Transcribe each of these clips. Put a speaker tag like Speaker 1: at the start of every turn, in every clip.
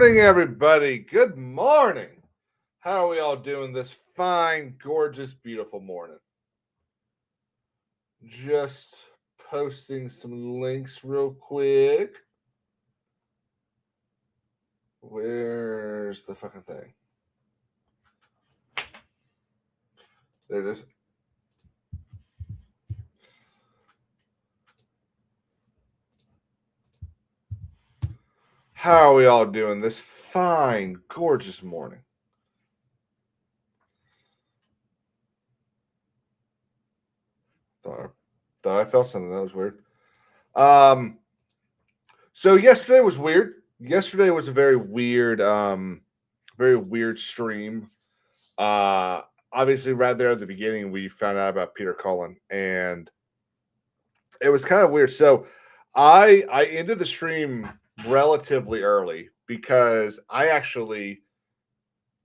Speaker 1: morning, everybody. Good morning. How are we all doing this fine, gorgeous, beautiful morning? Just posting some links real quick. Where's the fucking thing? There it is. How are we all doing this fine, gorgeous morning? Thought I felt something. That was weird. So yesterday was weird. Yesterday was a very weird stream. Obviously, right there at the beginning, we found out about Peter Cullen, and it was kind of weird. So I ended the stream relatively early because I actually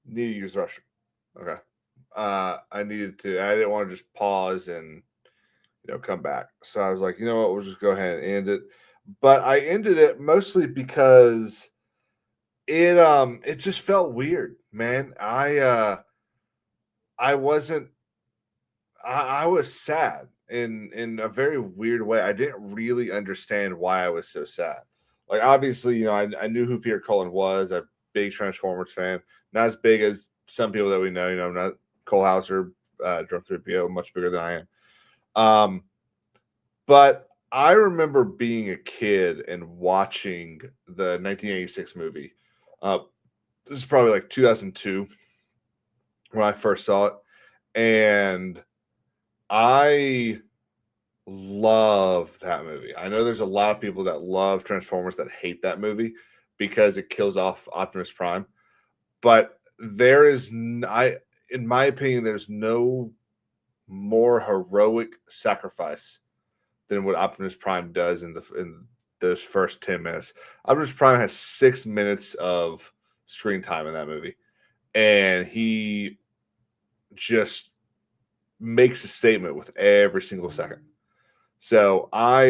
Speaker 1: need to use the restroom. Okay. I needed to. I didn't want to just pause and come back. So I was like, you know what, we'll just go ahead and end it. But I ended it mostly because it just felt weird, man. I wasn't I was sad in a very weird way. I didn't really understand why I was so sad. Like obviously, I knew who Peter Cullen was, a big Transformers fan. Not as big as some people that we know, not Cole Hauser, Drum 3PO, much bigger than I am. But I remember being a kid and watching the 1986 movie. This is probably like 2002 when I first saw it. And I love that movie. I know there's a lot of people that love Transformers that hate that movie because it kills off Optimus Prime. But in my opinion, there's no more heroic sacrifice than what Optimus Prime does in those first 10 minutes. Optimus Prime has 6 minutes of screen time in that movie, and he just makes a statement with every single second. So I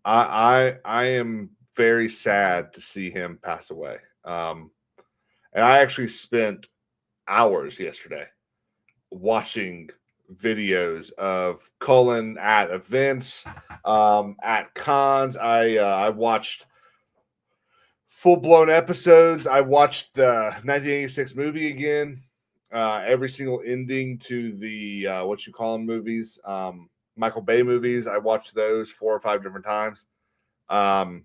Speaker 1: am very sad to see him pass away. And I actually spent hours yesterday watching videos of Cullen at events, at cons. I watched full-blown episodes. I watched the 1986 movie again. Every single ending to the what you call them movies, Michael Bay movies. I watched those 4 or 5 different times. I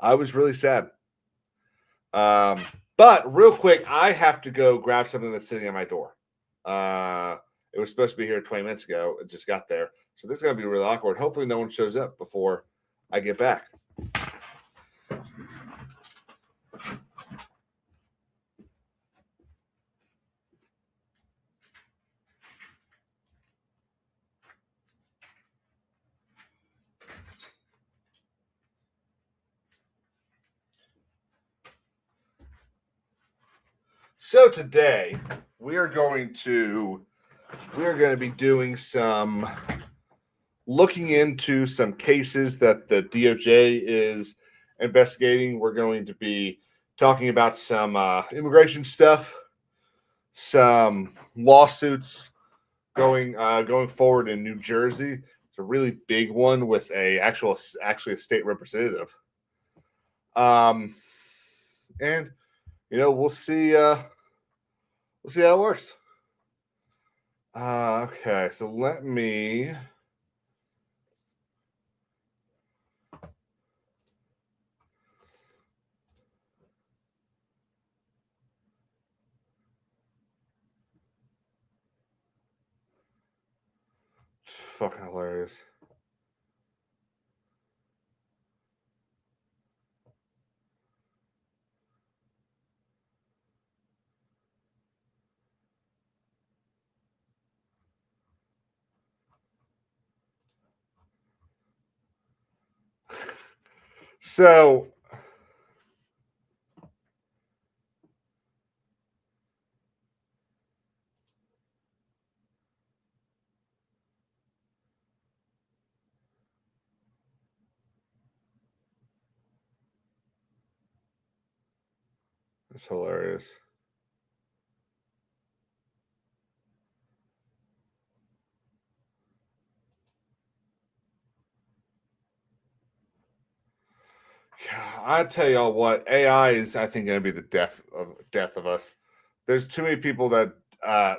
Speaker 1: was really sad. But real quick, I have to go grab something that's sitting at my door. It was supposed to be here 20 minutes ago. It just got there. So this is going to be really awkward. Hopefully no one shows up before I get back. So today we are going to be doing some looking into some cases that the DOJ is investigating. We're going to be talking about some immigration stuff, some lawsuits going forward in New Jersey. It's a really big one with actually a state representative. And we'll see how it works. Okay, so let me. Fucking hilarious. So That's hilarious. I tell y'all what, AI is, I think, going to be the death of us. There's too many people that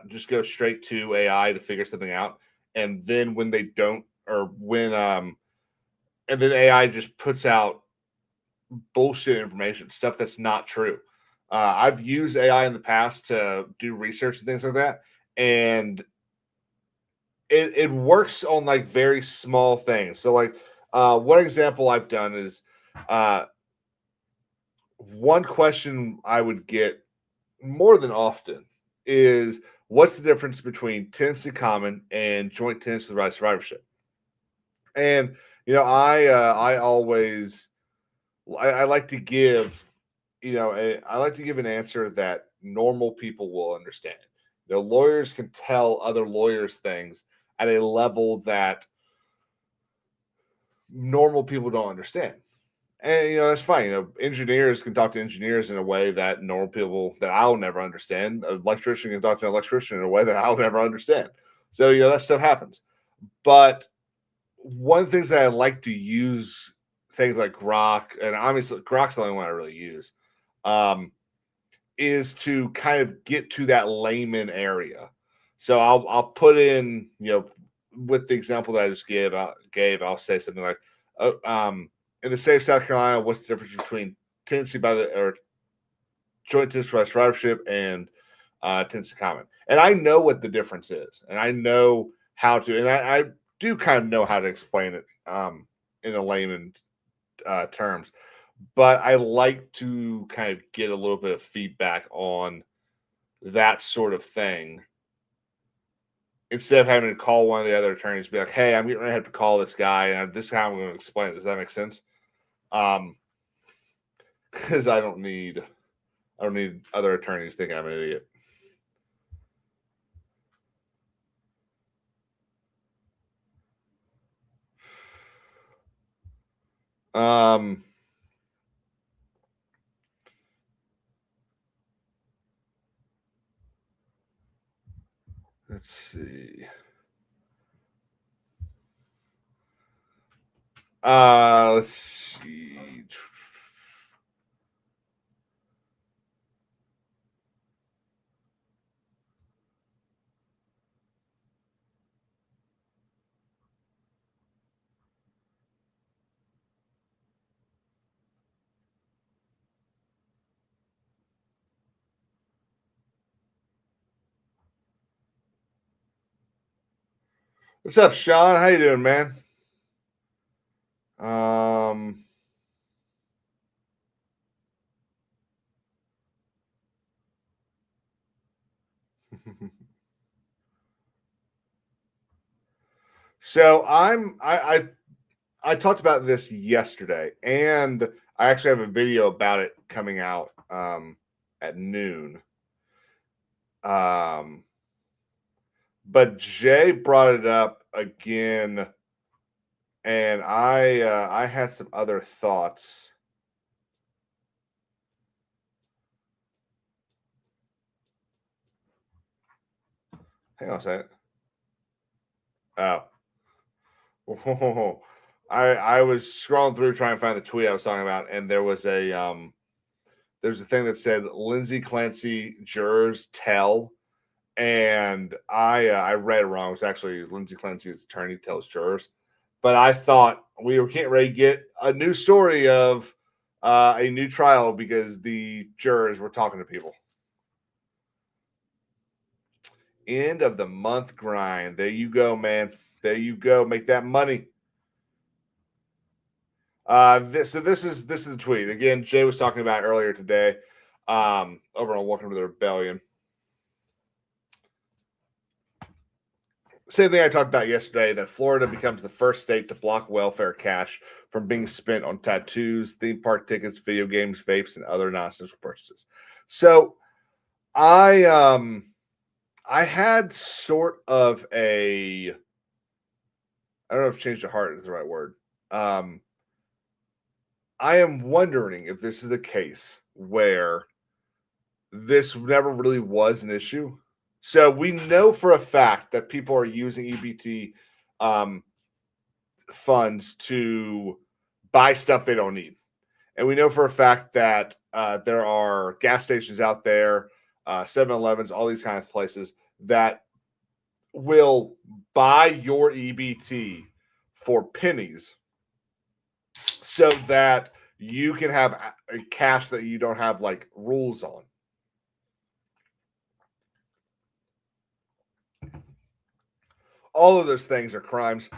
Speaker 1: just go straight to AI to figure something out, and then when they don't, or when and then AI just puts out bullshit information, stuff that's not true. I've used AI in the past to do research and things like that, and it works on like very small things. So like one example I've done is uh, one question I would get more than often is what's the difference between tenancy common and joint tenants with right of survivorship? And I always I like to give I like to give an answer that normal people will understand. Lawyers can tell other lawyers things at a level that normal people don't understand. And that's fine. Engineers can talk to engineers in a way that normal people that I'll never understand. An electrician can talk to an electrician in a way that I'll never understand. So that stuff happens. But one of the things that I like to use things like Grok, and obviously Grok's the only one I really use, is to kind of get to that layman area. So I'll put in, with the example that I just gave, I'll say something like, oh, in the state of South Carolina, what's the difference between tenancy or joint tenancy by survivorship and tenancy common? And I know what the difference is, and I know how to, and I do kind of know how to explain it in a layman terms, but I like to kind of get a little bit of feedback on that sort of thing instead of having to call one of the other attorneys and be like, hey, I'm going to have to call this guy and this is how I'm going to explain it. Does that make sense? Because I don't need other attorneys thinking I'm an idiot. Um, let's see. Let's see. What's up, Sean? How you doing, man? Um, so I talked about this yesterday, and I actually have a video about it coming out at noon. Um, but Jay brought it up again, and I had some other thoughts. Hang on a second. Oh, I was scrolling through trying to find the tweet I was talking about, and there's a thing that said Lindsay Clancy jurors tell, and I read it wrong. It was actually Lindsay Clancy's attorney tells jurors, but I thought we were getting ready to get a new story of a new trial because the jurors were talking to people. End of the month grind. There you go, man. There you go. Make that money. This is the tweet again. Jay was talking about earlier today, over on Welcome to the Rebellion. Same thing I talked about yesterday, that Florida becomes the first state to block welfare cash from being spent on tattoos, theme park tickets, video games, vapes, and other non-essential purchases. So I had sort of a, I don't know if change of heart is the right word. I am wondering if this is the case where this never really was an issue. So we know for a fact that people are using EBT um, funds to buy stuff they don't need. And we know for a fact that there are gas stations out there, 7-Elevens, all these kinds of places that will buy your EBT for pennies so that you can have a cash that you don't have like rules on. All of those things are crimes,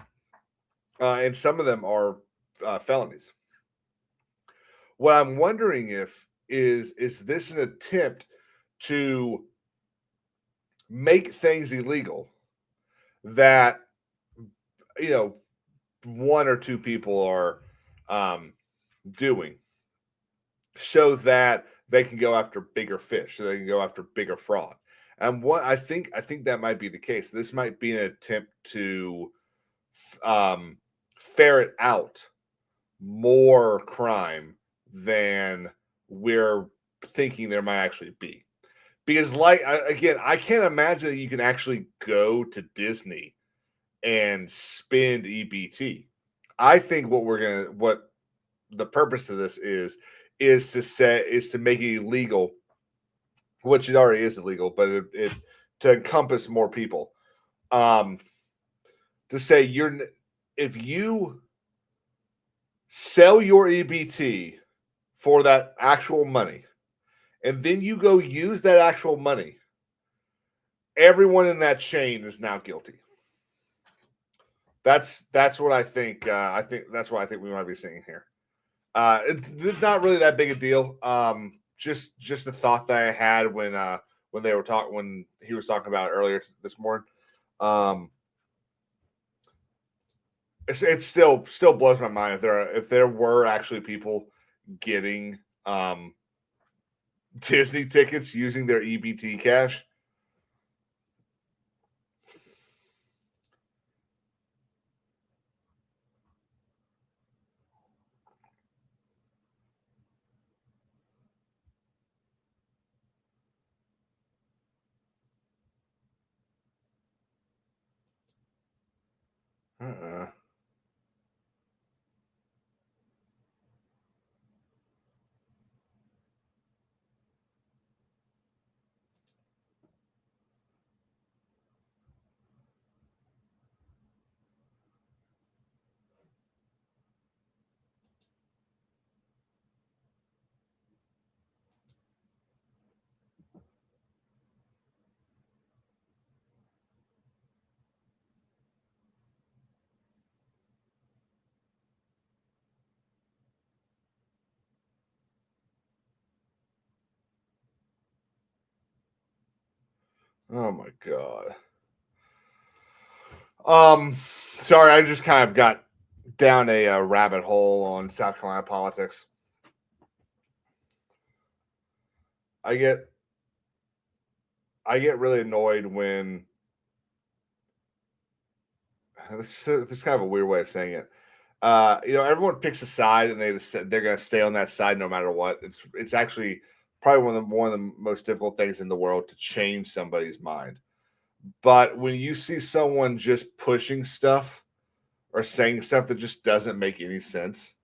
Speaker 1: and some of them are felonies. What I'm wondering if is this an attempt to make things illegal that one or two people are doing, so that they can go after bigger fish, so they can go after bigger fraud. And what I think that might be the case. This might be an attempt to ferret out more crime than we're thinking there might actually be. Because, again, I can't imagine that you can actually go to Disney and spend EBT. I think what the purpose of this is to make it illegal, which it already is illegal, but it to encompass more people. To say if you sell your EBT for that actual money, and then you go use that actual money, everyone in that chain is now guilty. That's what I think. I think that's what I think we might be seeing here. It's not really that big a deal. Just a thought that I had when when he was talking about it earlier this morning. It still blows my mind if there were actually people getting Disney tickets using their EBT cash. Uh-uh. Oh my god. Sorry, I just kind of got down a rabbit hole on South Carolina politics. I get really annoyed when this is kind of a weird way of saying it. Everyone picks a side and they're going to stay on that side no matter what. It's actually probably one of the most difficult things in the world to change somebody's mind. But when you see someone just pushing stuff or saying stuff that just doesn't make any sense,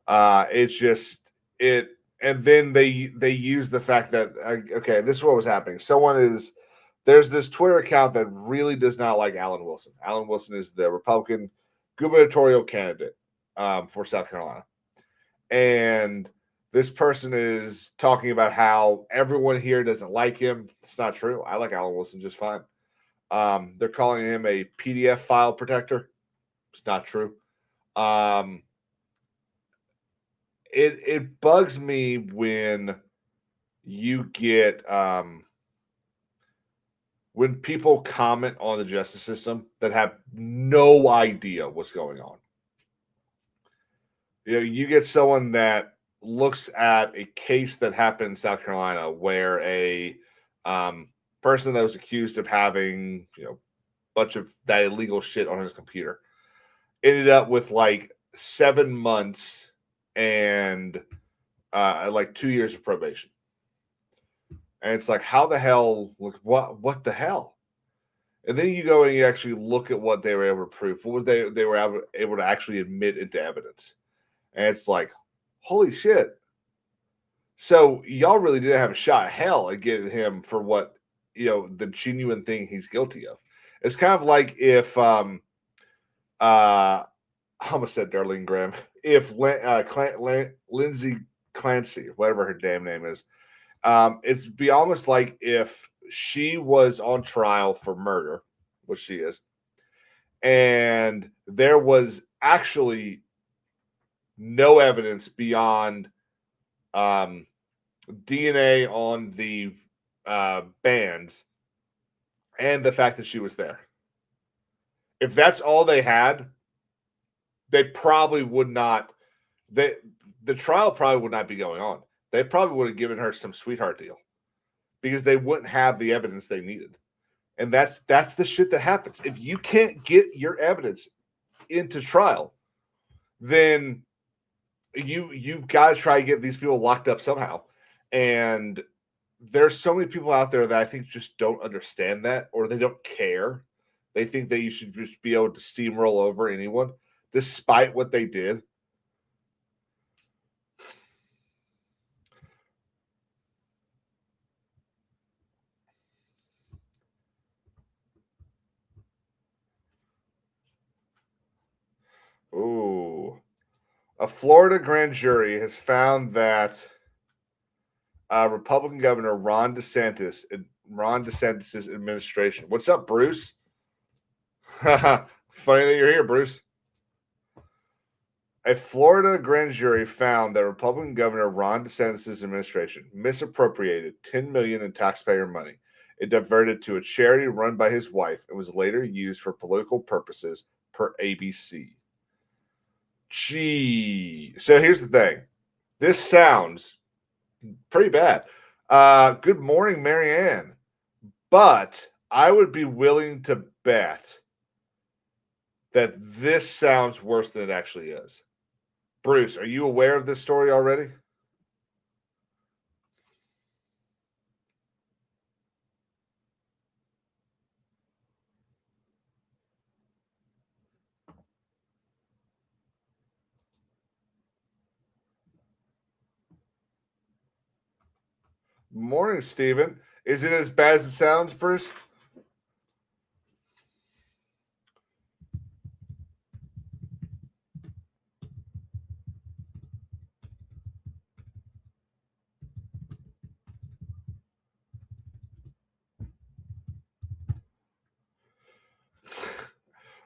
Speaker 1: it's just it. And then they use the fact that okay, this is what was happening. There's this Twitter account that really does not like Alan Wilson. Alan Wilson is the Republican gubernatorial candidate for South Carolina. And this person is talking about how everyone here doesn't like him. It's not true. I like Alan Wilson just fine. They're calling him a PDF file protector. It's not true. It bugs me when you get when people comment on the justice system that have no idea what's going on. You get someone that looks at a case that happened in South Carolina where a person that was accused of having a bunch of that illegal shit on his computer ended up with like 7 months and like 2 years of probation. And it's like, how the hell? What the hell? And then you go and you actually look at what they were able to prove. What was they were able to actually admit into evidence. And it's like, holy shit. So y'all really didn't have a shot at hell at getting him for what, the genuine thing he's guilty of. It's kind of like if I almost said Darlene Graham. If Lindsay Clancy, whatever her damn name is, it'd be almost like if she was on trial for murder, which she is, and there was actually no evidence beyond DNA on the bands and the fact that she was there. If that's all they had, they probably would not. The trial probably would not be going on. They probably would have given her some sweetheart deal because they wouldn't have the evidence they needed. And that's the shit that happens. If you can't get your evidence into trial, then you got to try to get these people locked up somehow. And there's so many people out there that I think just don't understand that, or they don't care. They think that you should just be able to steamroll over anyone despite what they did. Ooh. A Florida grand jury has found that Republican Governor Ron DeSantis' administration. What's up, Bruce? Funny that you're here, Bruce. A Florida grand jury found that Republican Governor Ron DeSantis' administration misappropriated $10 million in taxpayer money. It diverted to a charity run by his wife and was later used for political purposes, per ABC. Gee. So here's the thing. This sounds pretty bad. Good morning, Marianne. But I would be willing to bet that this sounds worse than it actually is. Bruce, are you aware of this story already? Morning, Stephen. Is it as bad as it sounds, Bruce?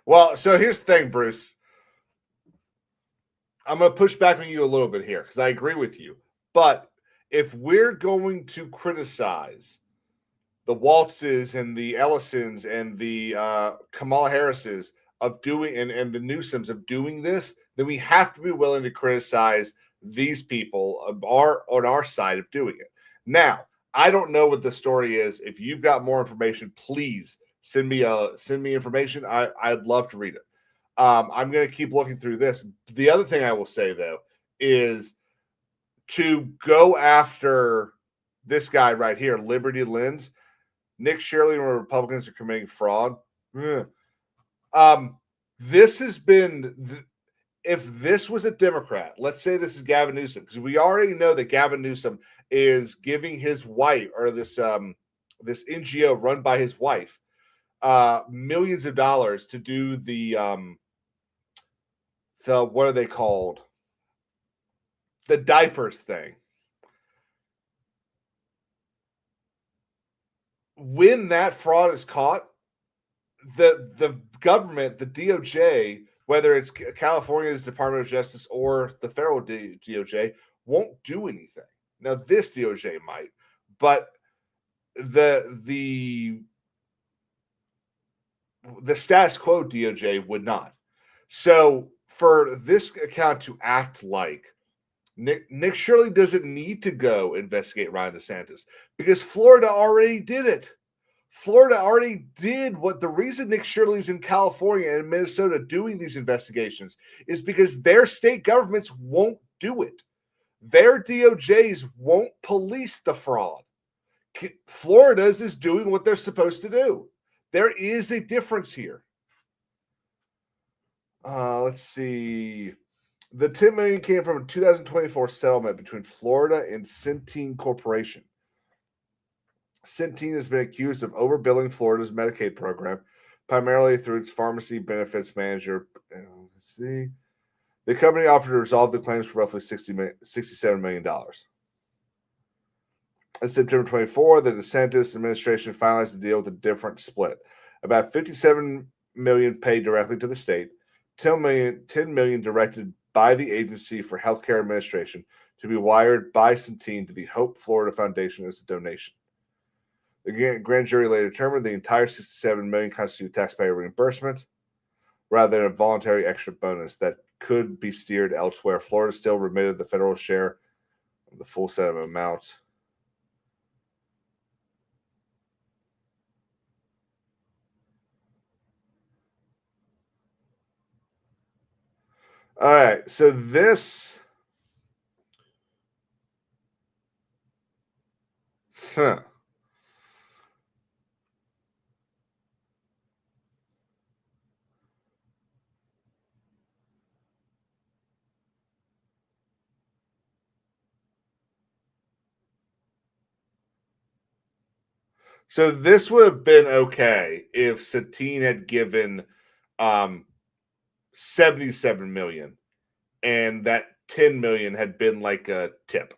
Speaker 1: Well, so here's the thing, Bruce. I'm going to push back on you a little bit here because I agree with you. But if we're going to criticize the Waltzes and the Ellisons and the Kamala Harrises of doing and the Newsoms of doing this, then we have to be willing to criticize these people on our side of doing it. Now, I don't know what the story is. If you've got more information, please send me information. I'd love to read it. I'm going to keep looking through this. The other thing I will say, though, is to go after this guy right here, Liberty Lens, Nick Shirley and Republicans are committing fraud. This has been, if this was a Democrat, let's say this is Gavin Newsom, because we already know that Gavin Newsom is giving his wife, or this NGO run by his wife, millions of dollars to do the what are they called? The diapers thing. When that fraud is caught, the government, the DOJ, whether it's California's Department of Justice or the federal DOJ, won't do anything. Now, this DOJ might, but the status quo DOJ would not. So for this account to act like Nick Shirley doesn't need to go investigate Ron DeSantis because Florida already did it. Florida already did what the reason Nick Shirley's in California and Minnesota doing these investigations is because their state governments won't do it. Their DOJs won't police the fraud. Florida's is doing what they're supposed to do. There is a difference here. Let's see. The $10 million came from a 2024 settlement between Florida and Centene Corporation. Centene has been accused of overbilling Florida's Medicaid program, primarily through its pharmacy benefits manager. Let's see. The company offered to resolve the claims for roughly $67 million. On September 24, the DeSantis administration finalized the deal with a different split. About $57 million paid directly to the state, $10 million directed by the Agency for Healthcare Administration to be wired by Centene to the Hope Florida Foundation as a donation. The grand jury later determined the entire $67 million constituted taxpayer reimbursement rather than a voluntary extra bonus that could be steered elsewhere. Florida still remitted the federal share of the full settlement amount. All right, so this, huh. So this would have been okay if Satine had given 77 million and that 10 million had been like a tip.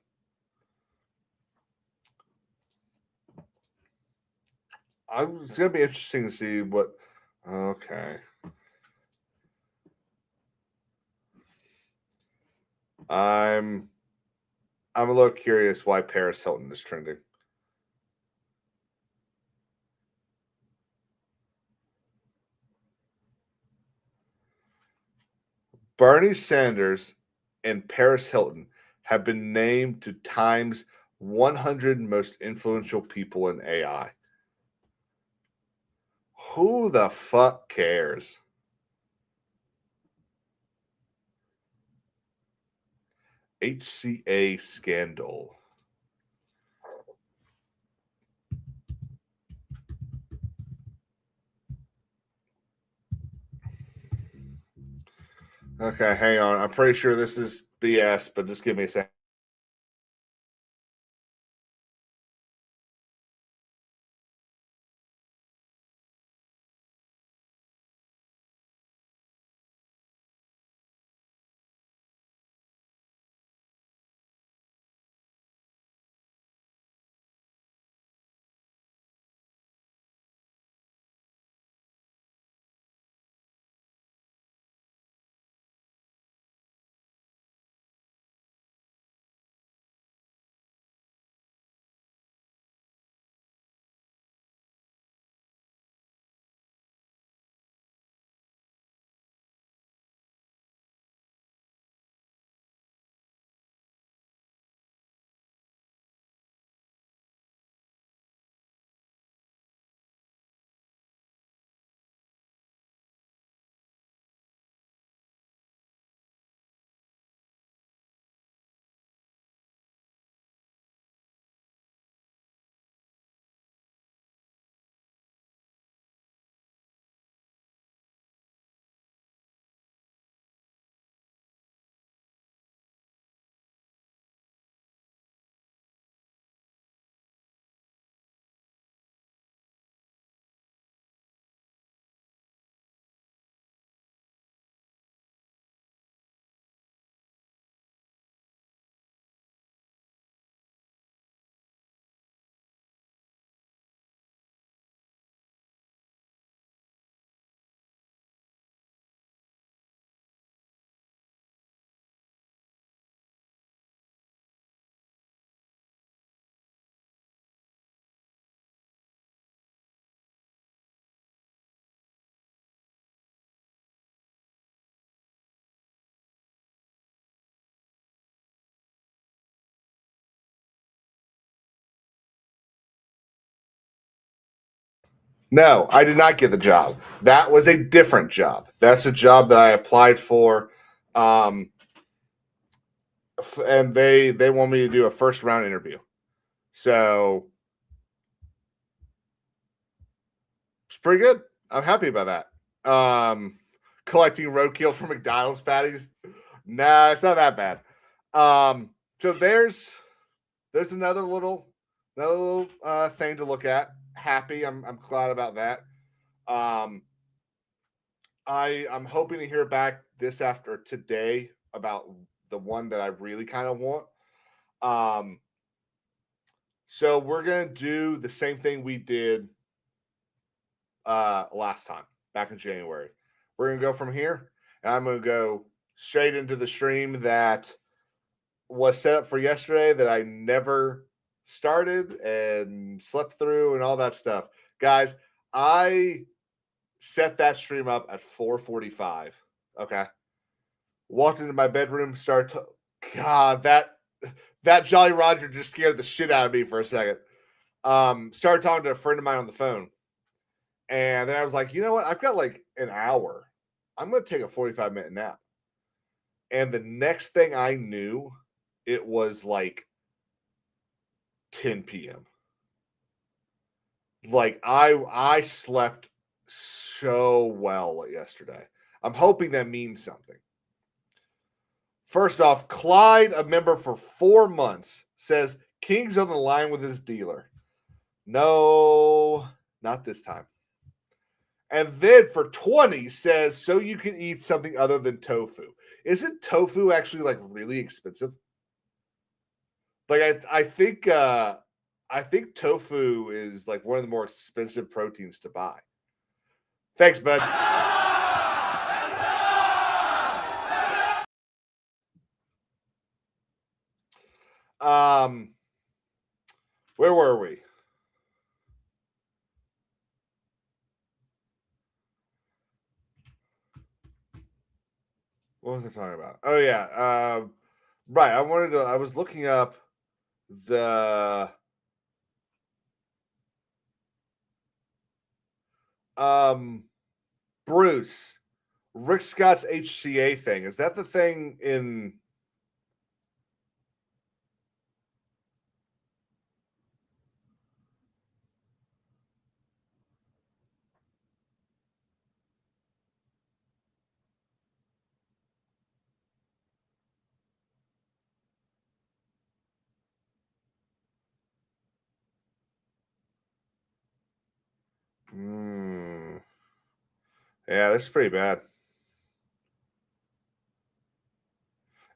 Speaker 1: It's going to be interesting to see what. Okay. I'm a little curious why Paris Hilton is trending. Bernie Sanders and Paris Hilton have been named to Time's 100 most influential people in AI. Who the fuck cares? HCA scandal. Okay, hang on. I'm pretty sure this is BS, but just give me a second. No, I did not get the job. That was a different job. That's a job that I applied for, and they want me to do a first round interview. So pretty good. I'm happy about that. Collecting roadkill from McDonald's patties. Nah, it's not that bad. So there's another little thing to look at. Happy. I'm glad about that. I'm hoping to hear back this after today about the one that I really kind of want. So we're gonna do the same thing we did last time back in January. We're gonna go from here, and I'm gonna go straight into the stream that was set up for yesterday that I never started and slept through and all that stuff. Guys, I set that stream up at 4:45. Okay. Walked into my bedroom, God, that Jolly Roger just scared the shit out of me for a second. Started talking to a friend of mine on the phone. And then I was like, you know what? I've got like an hour. I'm going to take a 45-minute nap. And the next thing I knew, it was like 10 p.m. Like I slept so well yesterday. I'm hoping that means something. First off, Clyde, a member for 4 months, says King's on the line with his dealer. No, not this time. And then for 20 says, so you can eat something other than tofu. Isn't tofu actually like really expensive? Like I think tofu is like one of the more expensive proteins to buy. Thanks, bud. Where were we? What was I talking about? Oh yeah. Right. I was looking up the Bruce, Rick Scott's HCA thing. Is that the thing in Yeah, that's pretty bad.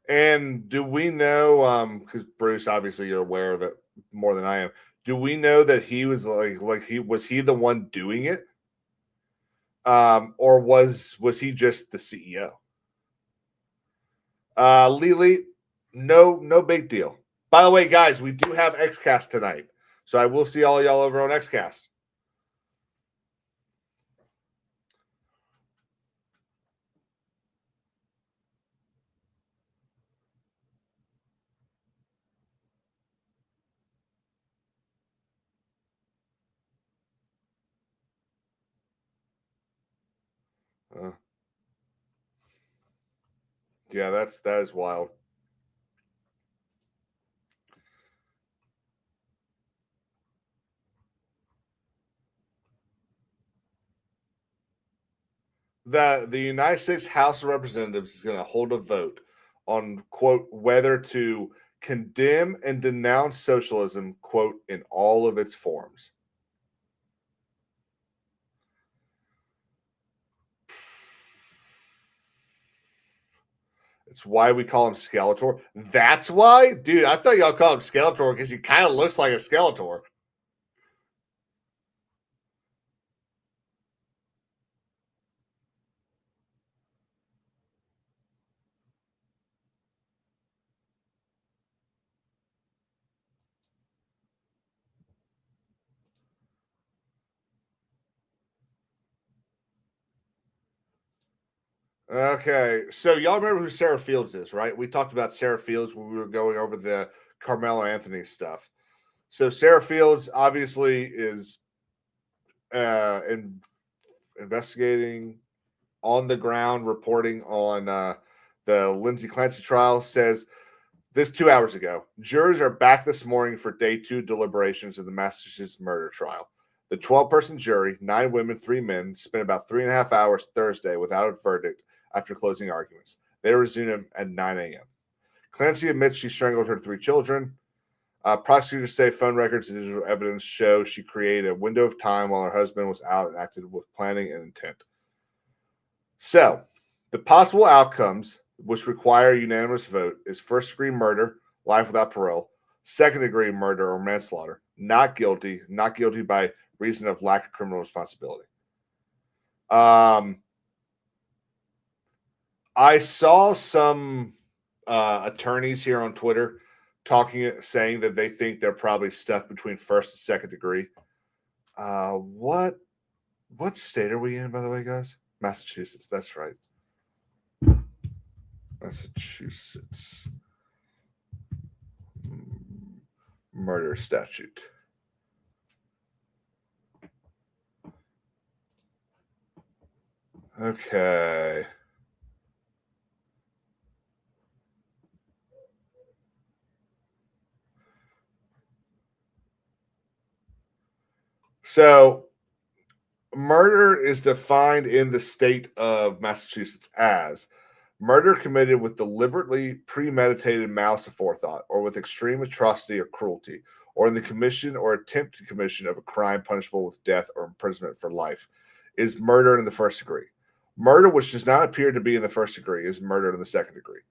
Speaker 1: And do we know, because Bruce, obviously you're aware of it more than I am. Do we know that he was was he the one doing it? Or was he just the CEO? Lily, no big deal. By the way, guys, we do have XCast tonight. So I will see all y'all over on XCast. Yeah, that is wild. The United States House of Representatives is going to hold a vote on, quote, whether to condemn and denounce socialism, quote, in all of its forms. It's why we call him Skeletor. That's why? Dude, I thought y'all call him Skeletor because he kind of looks like a Skeletor. Okay, so y'all remember who Sarah Fields is, right? We talked about Sarah Fields when we were going over the Carmelo Anthony stuff. So Sarah Fields obviously is investigating on the ground, reporting on the Lindsey Clancy trial. Says this 2 hours ago, jurors are back this morning for day 2 deliberations of the Massachusetts murder trial. The 12-person jury, 9 women, 3 men, spent about 3.5 hours Thursday without a verdict after closing arguments. They resumed at 9 a.m. Clancy admits she strangled her 3 children. Prosecutors say phone records and digital evidence show she created a window of time while her husband was out and acted with planning and intent. So, the possible outcomes, which require a unanimous vote, is first-degree murder, life without parole, second-degree murder or manslaughter, not guilty by reason of lack of criminal responsibility. I saw some attorneys here on Twitter saying that they think they're probably stuck between first and second degree. What state are we in, by the way, guys? Massachusetts. That's right. Massachusetts murder statute. Okay. So, murder is defined in the state of Massachusetts as murder committed with deliberately premeditated malice aforethought, or with extreme atrocity or cruelty, or in the commission or attempted commission of a crime punishable with death or imprisonment for life, is murder in the first degree. Murder which does not appear to be in the first degree is murder in the second degree.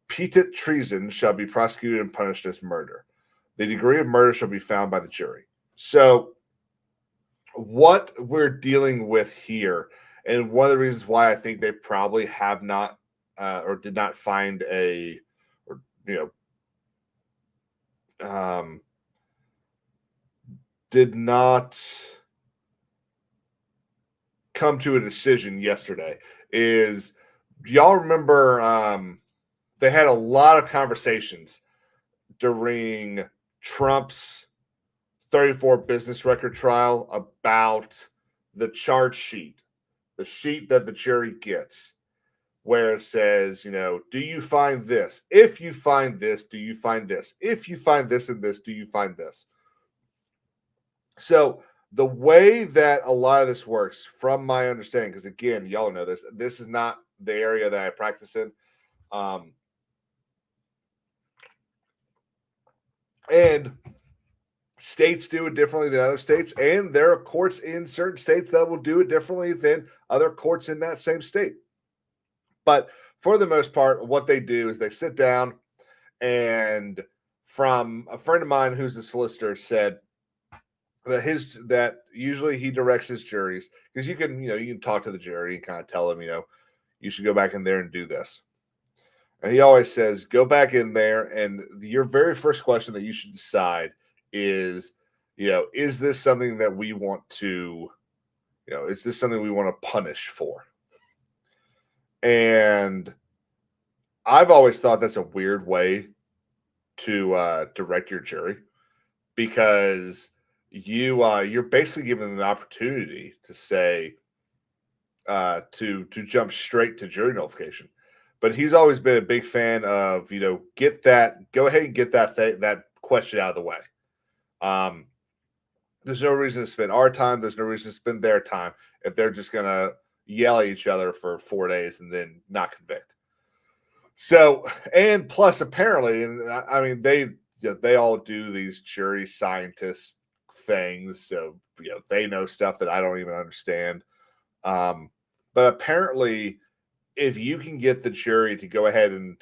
Speaker 1: Petite treason shall be prosecuted and punished as murder. The degree of murder shall be found by the jury. So, what we're dealing with here, and one of the reasons why I think they probably have not or did not find did not come to a decision yesterday is, y'all remember they had a lot of conversations during Trump's 34 business record trial about the charge sheet, the sheet that the jury gets, where it says, do you find this? If you find this, do you find this? If you find this and this, do you find this? So the way that a lot of this works, from my understanding, because again, y'all know this is not the area that I practice in. And states do it differently than other states, and there are courts in certain states that will do it differently than other courts in that same state. But for the most part, what they do is they sit down, and from a friend of mine who's a solicitor said that usually he directs his juries, because you can talk to the jury and kind of tell them, you should go back in there and do this. And he always says, go back in there, and your very first question that you should decide is, is this something that we want to, is this something we want to punish for? And I've always thought that's a weird way to direct your jury, because you're basically given an opportunity to say to jump straight to jury nullification. But he's always been a big fan of, go ahead and get that question out of the way. There's no reason to spend our time. There's no reason to spend their time if they're just going to yell at each other for 4 days and then not convict. So, and plus apparently, and I mean, they all do these jury scientist things. So, they know stuff that I don't even understand. But apparently, if you can get the jury to go ahead and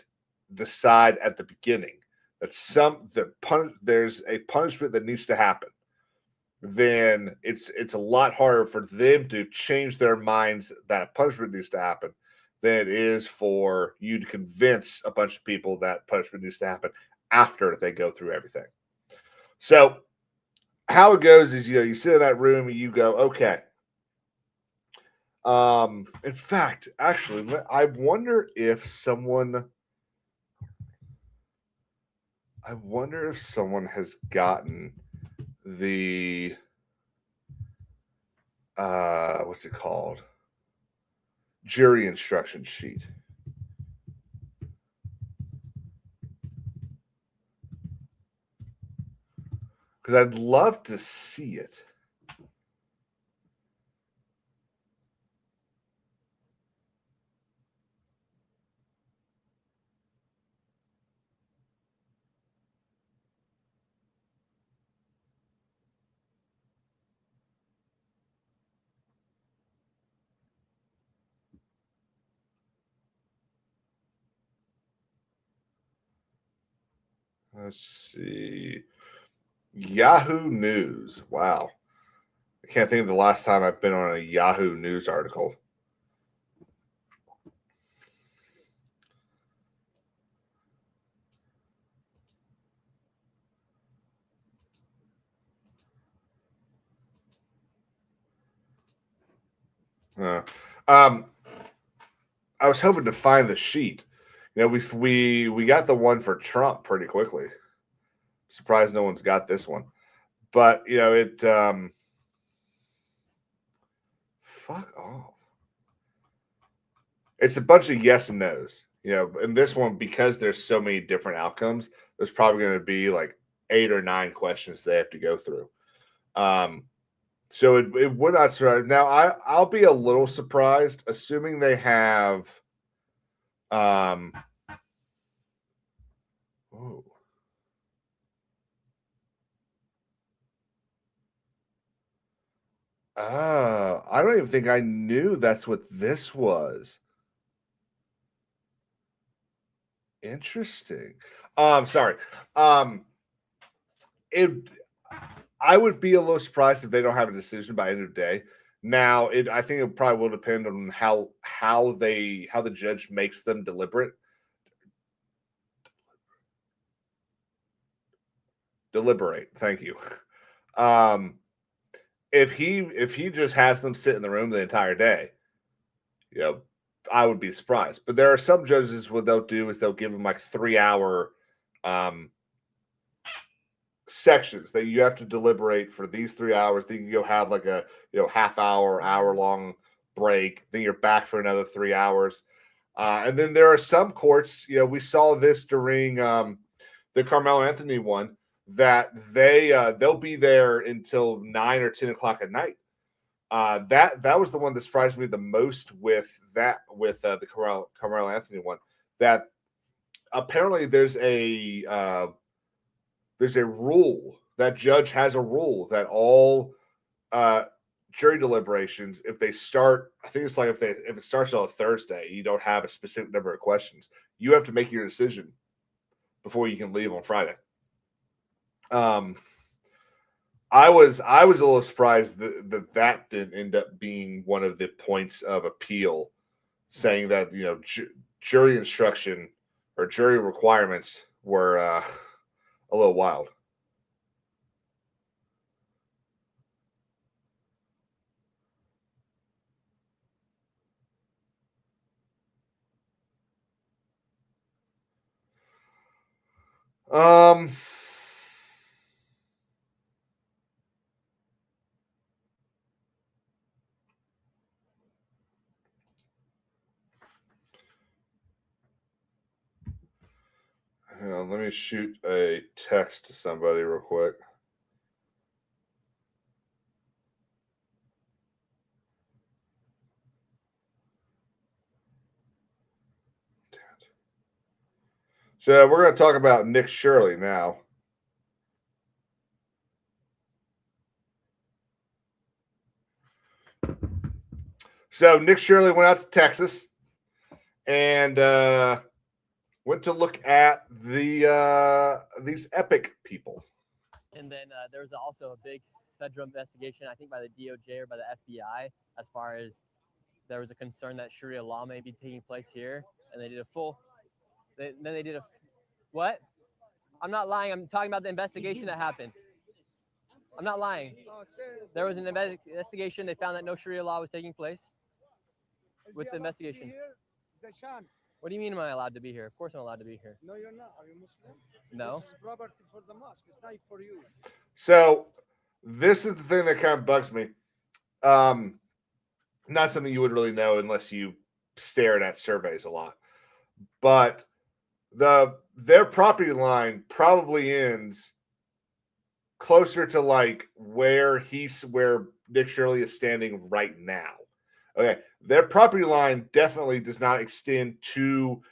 Speaker 1: decide at the beginning that there's a punishment that needs to happen, then it's a lot harder for them to change their minds that punishment needs to happen than it is for you to convince a bunch of people that punishment needs to happen after they go through everything. So how it goes is, you sit in that room and you go, okay. In fact, actually, I wonder if someone has gotten the what's it called? Jury instruction sheet. because I'd love to see it. Let's see. Yahoo News. Wow. I can't think of the last time I've been on a Yahoo News article. I was hoping to find the sheet. You know, we got the one for Trump pretty quickly. Surprised no one's got this one. But you know, it fuck off. It's a bunch of yes and no's. You know, and this one, because there's so many different outcomes, there's probably going to be like 8 or 9 questions they have to go through. So it would not surprise. Now I'll be a little surprised, assuming they have oh, I don't even think I knew that's what this was. Interesting. Sorry. It I would be a little surprised if they don't have a decision by end of the day. Now, I think it probably will depend on how the judge makes them deliberate. Deliberate. Thank you. If he just has them sit in the room the entire day, you know, I would be surprised. But there are some judges, what they'll do is they'll give them like 3-hour sections that you have to deliberate for these 3 hours. Then you go have like a half hour long break. Then you're back for another 3 hours. And then there are some courts, we saw this during the Carmelo Anthony one, that they'll be there until 9 or 10 o'clock at night. That was the one that surprised me the most with the Carmelo Anthony one. That apparently there's a rule, that judge has a rule that all jury deliberations, if they start, I think it's like if it starts on a Thursday, you don't have a specific number of questions. You have to make your decision before you can leave on Friday. I was a little surprised that didn't end up being one of the points of appeal, saying that jury instruction or jury requirements were a little wild. Hang on, let me shoot a text to somebody real quick. So we're going to talk about Nick Shirley now. So Nick Shirley went out to Texas and went to look at these Epic people.
Speaker 2: And then there was also a big federal investigation, I think by the DOJ or by the FBI, as far as there was a concern that Sharia law may be taking place here. And they did a full, then they did a, what? I'm not lying. I'm talking about the investigation that happened. I'm not lying. There was an investigation. They found that no Sharia law was taking place with the investigation. What do you mean am I allowed to be here? Of course I'm allowed to be here.
Speaker 3: No, you're not. Are you Muslim?
Speaker 2: No.
Speaker 3: This is property for the mosque. It's not for you.
Speaker 1: So this is the thing that kind of bugs me. Not something you would really know unless you stared at surveys a lot. But their property line probably ends closer to like where Nick Shirley is standing right now. Okay, their property line definitely does not extend to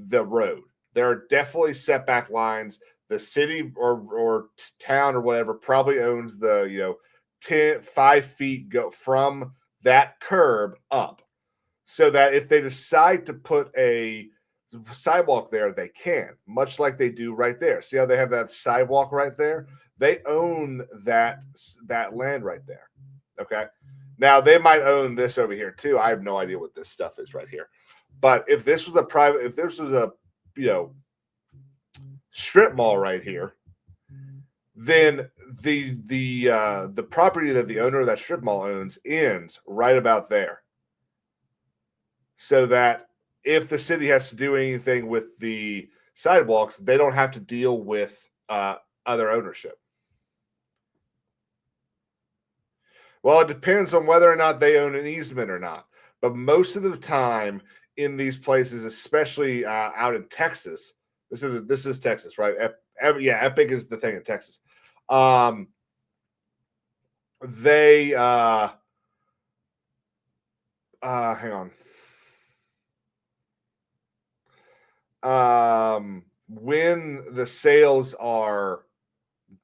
Speaker 1: the road. There are definitely setback lines. The city or town or whatever probably owns the 5 feet go from that curb up, so that if they decide to put a sidewalk there, they can, much like they do right there. See how they have that sidewalk right there? They own that land right there. Okay. Now they might own this over here too. I have no idea what this stuff is right here. But if this was a strip mall right here, then the property that the owner of that strip mall owns ends right about there. So that if the city has to do anything with the sidewalks, they don't have to deal with other ownership. Well, it depends on whether or not they own an easement or not. But most of the time in these places, especially out in Texas, this is Texas, right? Epic is the thing in Texas. They hang on. When the sales are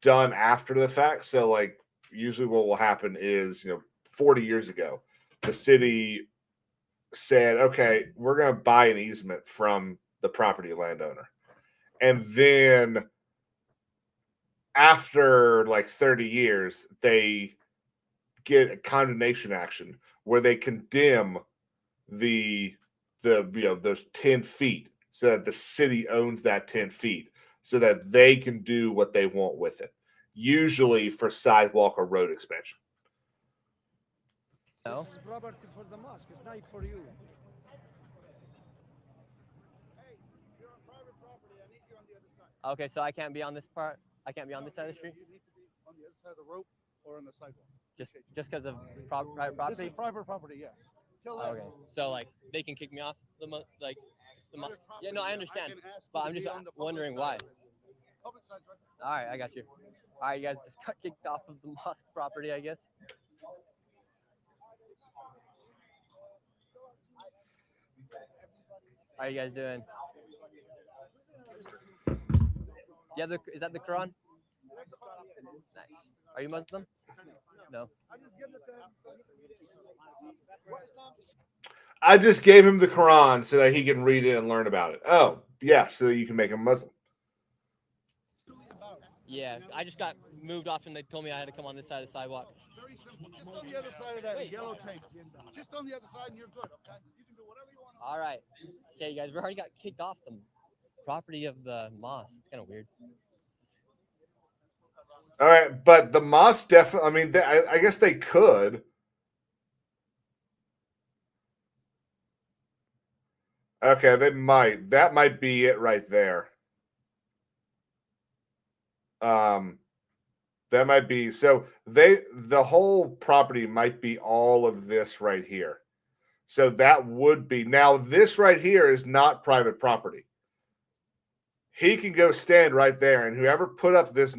Speaker 1: done after the fact, so like usually what will happen is 40 years ago, the city said, okay, we're going to buy an easement from the property landowner. And then after like 30 years, they get a condemnation action where they condemn those 10 feet so that the city owns that 10 feet so that they can do what they want with it, usually for sidewalk or road expansion.
Speaker 2: No.
Speaker 3: This is property for the mosque. It's not for you.
Speaker 2: Okay, so I can't be on this part. I can't be on this side of the street.
Speaker 4: You need to be on the other side of the rope or on the sidewalk.
Speaker 2: Just because of private
Speaker 4: This
Speaker 2: property.
Speaker 4: is private property, yes. Till
Speaker 2: Okay, so like they can kick me off the mosque. Yeah, no, I understand, but I'm just wondering why.
Speaker 4: Public side's right there.
Speaker 2: All right, I got you. All right, you guys just got kicked off of the mosque property, I guess. How are you guys doing? Yeah, is that the Quran? Nice. Are you Muslim? No.
Speaker 1: I just gave him the Quran so that he can read it and learn about it. Oh, yeah, so that you can make him Muslim.
Speaker 2: Yeah, I just got moved off and they told me I had to come on this side of the sidewalk.
Speaker 4: Very simple. Just on the other side of that yellow tape. Just on the other side and you're good, okay? You can do whatever you want.
Speaker 2: All right. Okay, you guys, we already got kicked off the property of the mosque. It's kind of weird.
Speaker 1: All right, but the mosque definitely, I mean, I guess they could. Okay, they might. That might be it right there. That might be, so the whole property might be all of this right here. So that would be, now this right here is not private property. He can go stand right there, and whoever put up this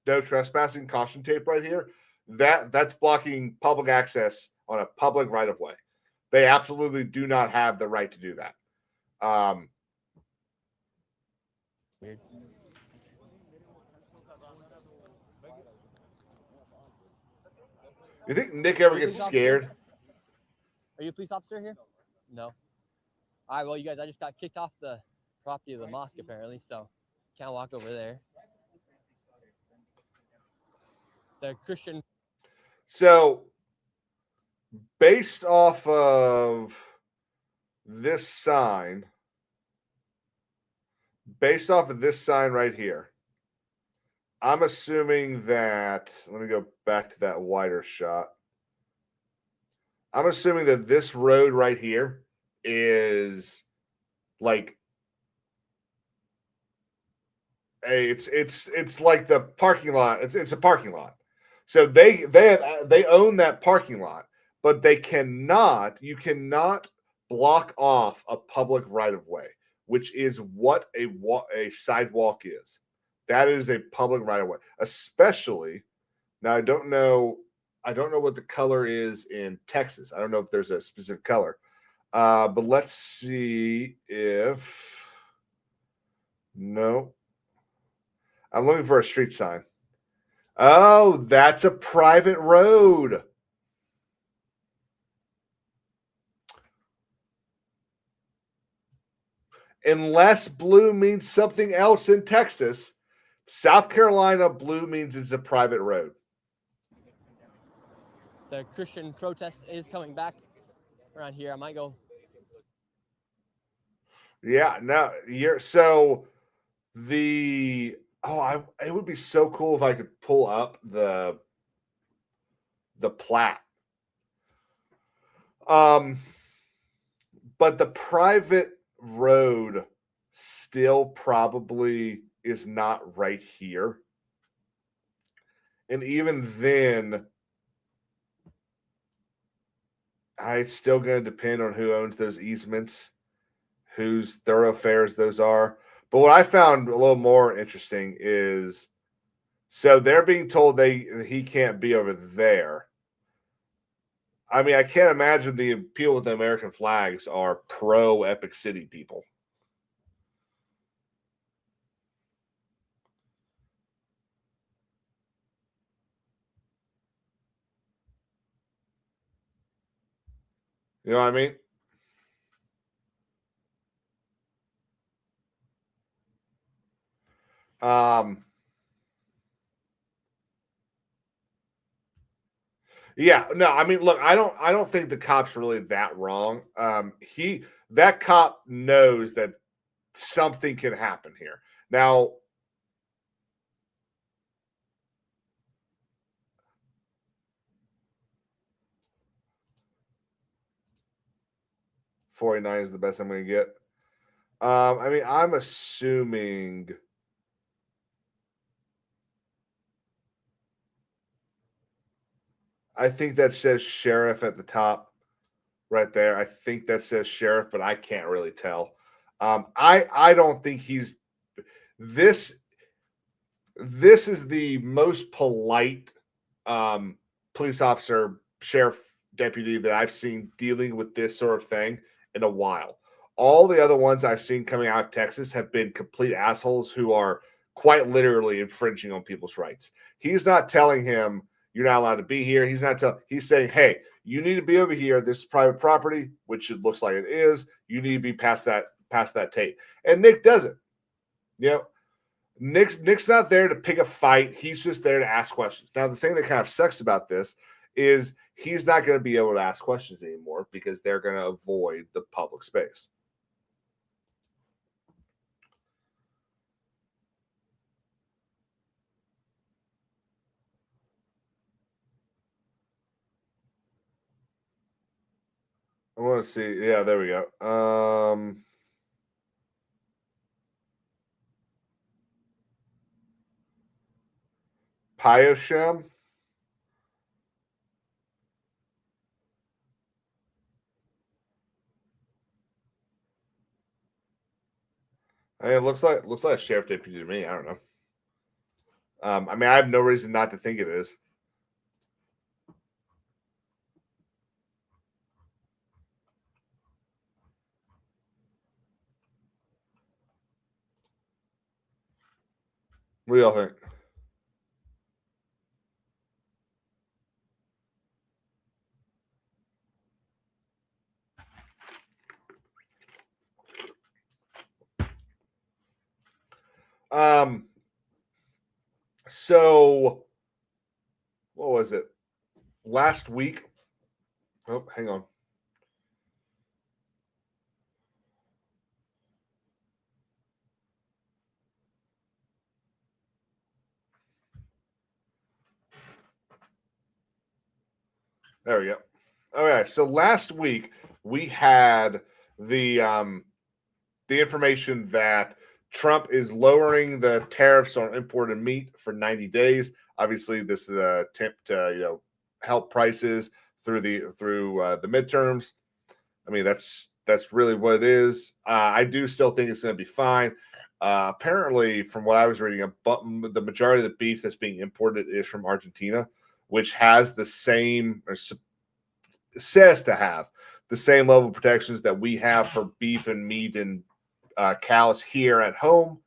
Speaker 1: no trespassing caution tape right here, that's blocking public access on a public right of way. They absolutely do not have the right to do that.
Speaker 2: Weird.
Speaker 1: You think Nick ever gets scared?
Speaker 2: Are you a police officer here? No. All right, well, you guys, I just got kicked off the property of the mosque, apparently, so can't walk over there. The Christian.
Speaker 1: So, based off of this sign right here, I'm assuming that, let me go back to that wider shot. I'm assuming that this road right here is like it's like the parking lot. It's a parking lot. So they own that parking lot, but you cannot block off a public right of way, which is what a sidewalk is. That is a public right of way, especially Now I don't know what the color is in Texas. I don't know if there's a specific color. But let's see if no. I'm looking for a street sign. Oh, that's a private road. Unless blue means something else in Texas, South Carolina blue means it's a private road.
Speaker 2: The Christian protest is coming back around here. I might go.
Speaker 1: Yeah, no, you're so the it would be so cool if I could pull up the plat. But the private road still probably is not right here. And even then, it's still going to depend on who owns those easements, whose thoroughfares those are. But what I found a little more interesting is, so they're being told he can't be over there. I mean, I can't imagine the people with the American flags are pro Epic City people. You know what I mean? Yeah, no, I mean, look, I don't think the cop's really that wrong. That cop knows that something can happen here. Now, $49 is the best I'm going to get. I mean, I'm assuming. I think that says sheriff at the top, right there. I think that says sheriff, but I can't really tell. I don't think he's this. This is the most polite police officer, sheriff, deputy that I've seen dealing with this sort of thing in a while. All the other ones I've seen coming out of Texas have been complete assholes who are quite literally infringing on people's rights. He's not telling him you're not allowed to be here. He's saying, hey, you need to be over here. This is private property, which it looks like it is. You need to be past that tape. And Nick doesn't. You know, Nick's not there to pick a fight. He's just there to ask questions. Now, the thing that kind of sucks about this is he's not going to be able to ask questions anymore because they're going to avoid the public space. I want to see. Yeah, there we go. Piosham. I mean, it looks like a sheriff deputy to me. I don't know. I mean, I have no reason not to think it is. What do y'all think? So what was it? Last week. Oh, hang on. There we go. Okay, so last week we had the information that Trump is lowering the tariffs on imported meat for 90 days. Obviously, this is an attempt to help prices through the midterms. I mean, that's really what it is. I do still think it's going to be fine. Apparently, from what I was reading, the majority of the beef that's being imported is from Argentina, which has the same, or says to have the same level of protections that we have for beef and meat and cows here at home.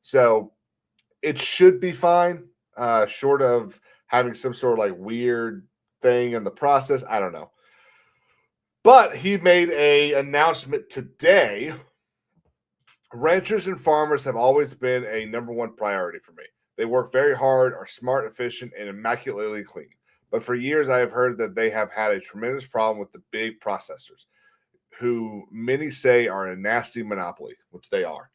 Speaker 1: So it should be fine, short of having some sort of like weird thing in the process. I don't know. But he made a announcement today. Ranchers and farmers have always been a number one priority for me. They work very hard, are smart, efficient, and immaculately clean. But for years, I have heard that they have had a tremendous problem with the big processors, who many say are a nasty monopoly, which they are.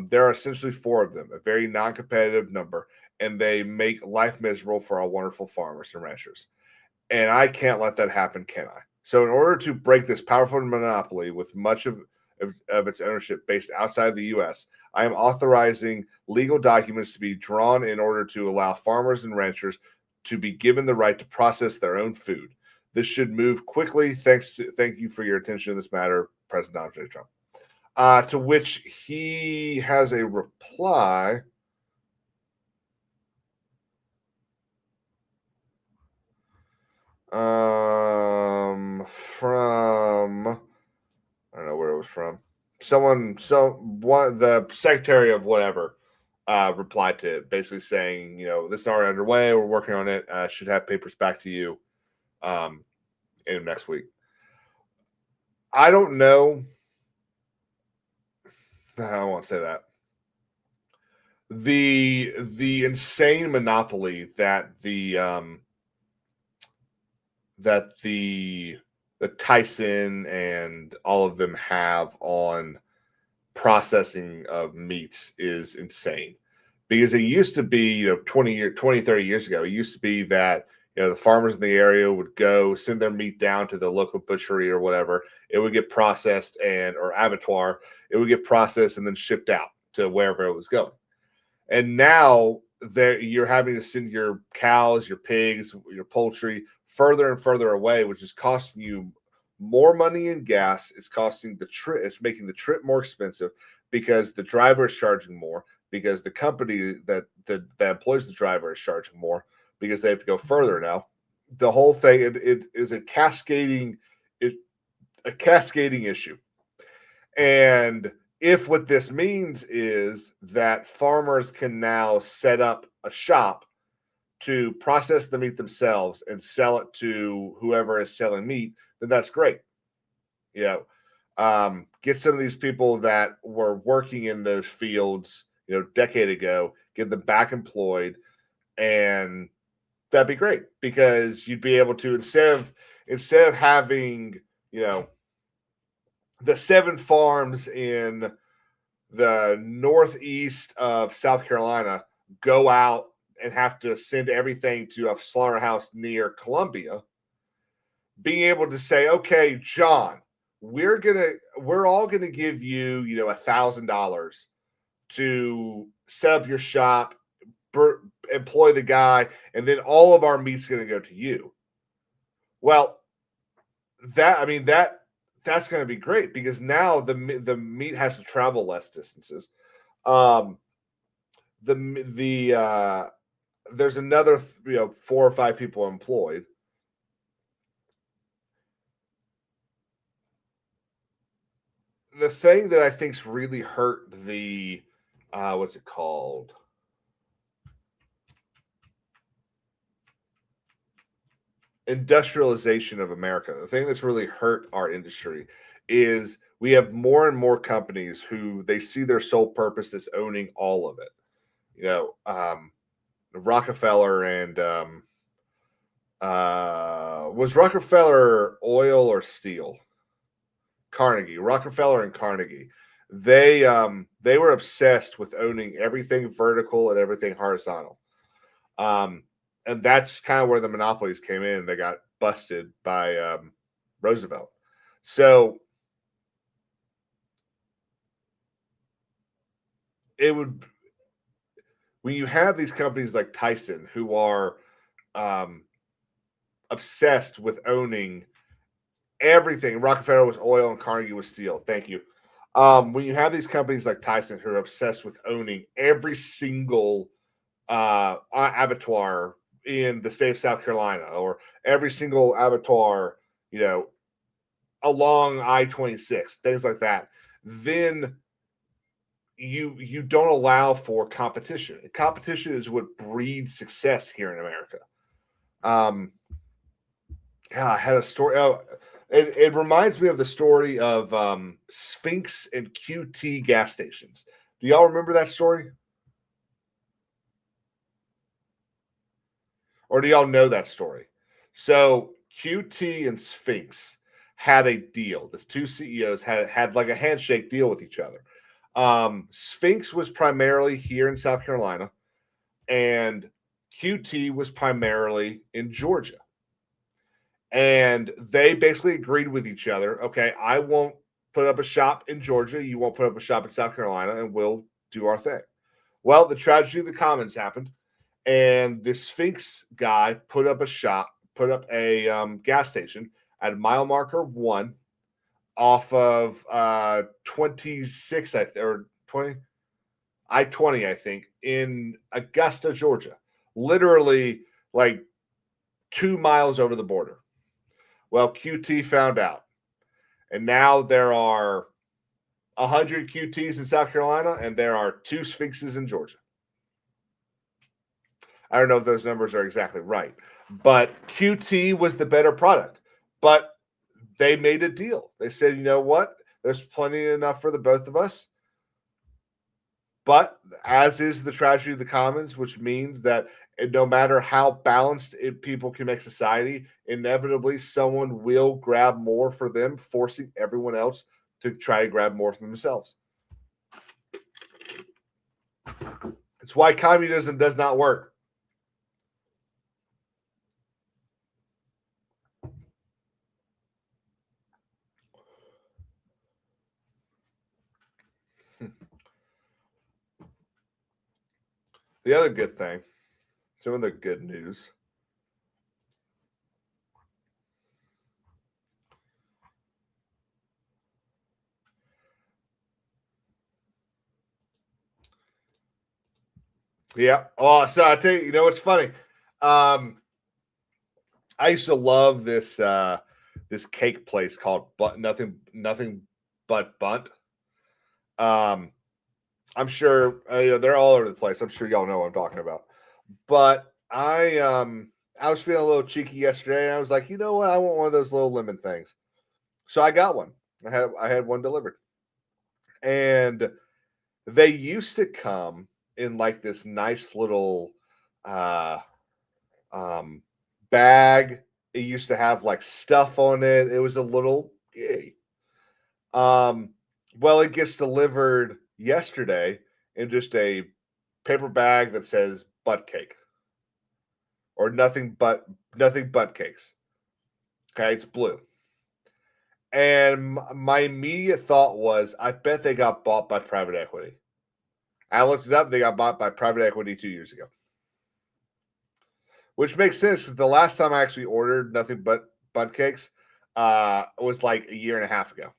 Speaker 1: There are essentially four of them, a very non competitive number, and they make life miserable for our wonderful farmers and ranchers. And I can't let that happen, can I? So, in order to break this powerful monopoly with much of its ownership based outside the U.S., I am authorizing legal documents to be drawn in order to allow farmers and ranchers to be given the right to process their own food. This should move quickly. Thank you for your attention to this matter, President Donald J. Trump. To which he has a reply. From I don't know where it was from. The secretary of whatever replied to it, basically saying, this is already underway. We're working on it. Should have papers back to you in next week. I don't know. I won't say that. The insane monopoly that the Tyson and all of them have on processing of meats is insane. Because it used to be, 30 years ago, it used to be that, the farmers in the area would go send their meat down to the local butchery or whatever. It would get processed or abattoir. It would get processed and then shipped out to wherever it was going. And now you're having to send your cows, your pigs, your poultry further and further away, which is costing you more money in gas. It's costing the trip. It's making the trip more expensive because the driver is charging more, because the company that employs the driver is charging more because they have to go further now. The whole thing it is a cascading issue. And if what this means is that farmers can now set up a shop to process the meat themselves and sell it to whoever is selling meat, then that's great. Get some of these people that were working in those fields, decade ago, get them back employed, and that'd be great because you'd be able to instead of having, the 7 farms in the northeast of South Carolina go out and have to send everything to a slaughterhouse near Columbia, being able to say, okay, John, we're all gonna give you, $1,000 to set up your shop, employ the guy, and then all of our meat's gonna go to you. Well, that's going to be great because now the meat has to travel less distances. There's another 4 or 5 people employed. The thing that I think's really hurt the what's it called? Industrialization of America. The thing that's really hurt our industry is we have more and more companies who they see their sole purpose as owning all of it. Rockefeller and was Rockefeller oil or steel? Carnegie, Rockefeller and Carnegie. They were obsessed with owning everything vertical and everything horizontal. And that's kind of where the monopolies came in. They got busted by Roosevelt. So when you have these companies like Tyson who are obsessed with owning everything. Rockefeller was oil and Carnegie was steel. Thank you. When you have these companies like Tyson who are obsessed with owning every single abattoir in the state of South Carolina, or every single abattoir, along I-26, things like that, then you don't allow for competition. Competition is what breeds success here in America. I had a story. Oh, it reminds me of the story of Sphinx and QT gas stations. Do y'all remember that story? Or do y'all know that story? So QT and Sphinx had a deal. The two CEOs had like a handshake deal with each other. Sphinx was primarily here in South Carolina, and QT was primarily in Georgia. And they basically agreed with each other, okay, I won't put up a shop in Georgia, you won't put up a shop in South Carolina, and we'll do our thing. Well, the tragedy of the commons happened, and the Sphinx guy put up a gas station at mile marker 1 off of 26 or 20 I-20, I think, in Augusta, Georgia, literally like 2 miles over the border. Well, QT found out, and now there are 100 QTs in South Carolina, and there are 2 Sphinxes in Georgia. I don't know if those numbers are exactly right, but QT was the better product. But they made a deal. They said, you know what? There's plenty enough for the both of us. But as is the tragedy of the commons, which means that no matter how balanced people can make society, inevitably someone will grab more for them, forcing everyone else to try to grab more for themselves. It's why communism does not work. The other good thing, some of the good news. Yeah. Oh, so I tell you, what's funny? I used to love this this cake place called Nothing But Bunt. I'm sure they're all over the place. I'm sure y'all know what I'm talking about. But I was feeling a little cheeky yesterday, and I was like, you know what? I want one of those little lemon things. So I got one. I had one delivered, and they used to come in like this nice little bag. It used to have like stuff on it. It was a little yay. Well, it gets delivered yesterday in just a paper bag that says butt cake or nothing but cakes. Okay, it's blue. And my immediate thought was, I bet they got bought by private equity. I looked it up. They got bought by private equity 2 years ago. Which makes sense because the last time I actually ordered nothing but butt cakes was like a year and a half ago.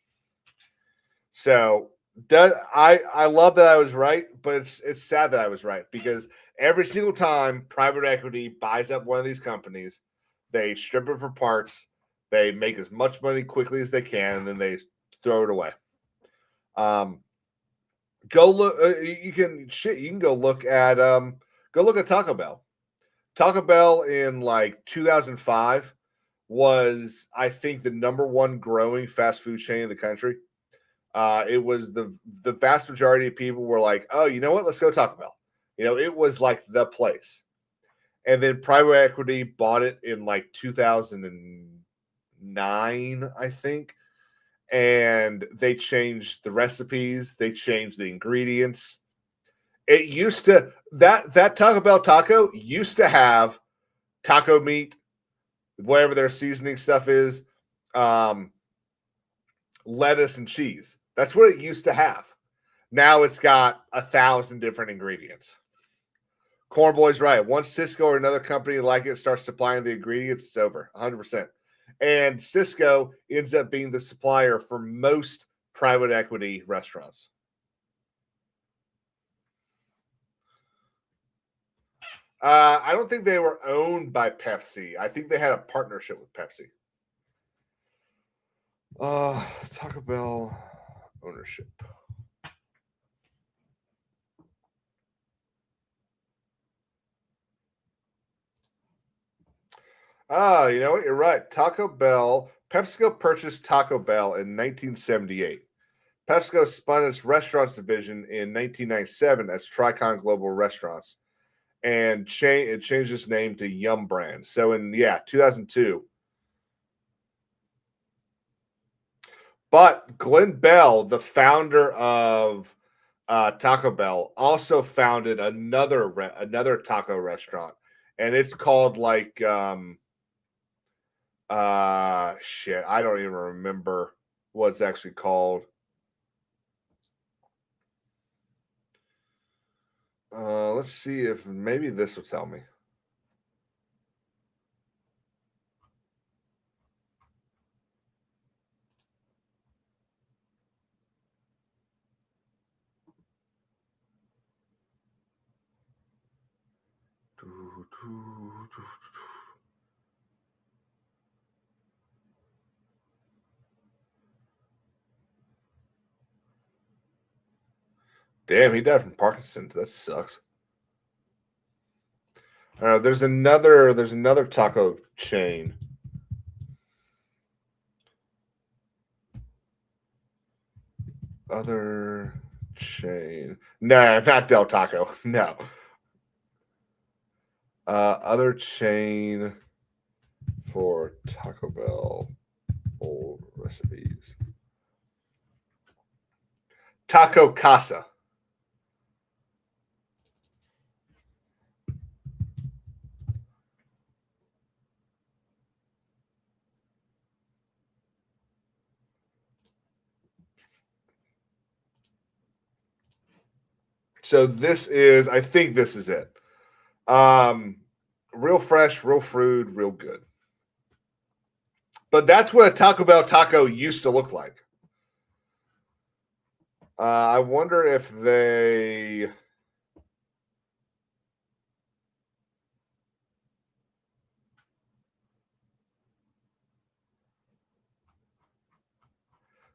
Speaker 1: So I love that I was right, but it's sad that I was right because every single time private equity buys up one of these companies, they strip it for parts, they make as much money quickly as they can, and then they throw it away. Go look. You can go look at Taco Bell. Taco Bell in like 2005 was, I think, the number one growing fast food chain in the country. It was the vast majority of people were like, oh, you know what? Let's go Taco Bell. It was like the place. And then private equity bought it in like 2009, I think. And they changed the recipes. They changed the ingredients. It used to, that Taco Bell taco used to have taco meat, whatever their seasoning stuff is, lettuce and cheese. That's what it used to have. Now it's got 1,000 different ingredients. Corn Boy's right. Once Cisco or another company like it starts supplying the ingredients, it's over 100%. And Cisco ends up being the supplier for most private equity restaurants. I don't think they were owned by Pepsi. I think they had a partnership with Pepsi. Taco Bell ownership. You know what? You're right. Taco Bell. PepsiCo purchased Taco Bell in 1978. PepsiCo spun its restaurants division in 1997 as Tricon Global Restaurants, and it changed its name to Yum Brands. So in 2002. But Glenn Bell, the founder of Taco Bell, also founded another taco restaurant, and it's called like shit. I don't even remember what it's actually called. Let's see if maybe this will tell me. Damn, he died from Parkinson's. That sucks. I don't know. There's another taco chain. Other chain. No, not Del Taco. No. Other chain for Taco Bell old recipes. Taco Casa. So I think this is it. Real fresh, real food, real good. But that's what a Taco Bell taco used to look like. I wonder if they...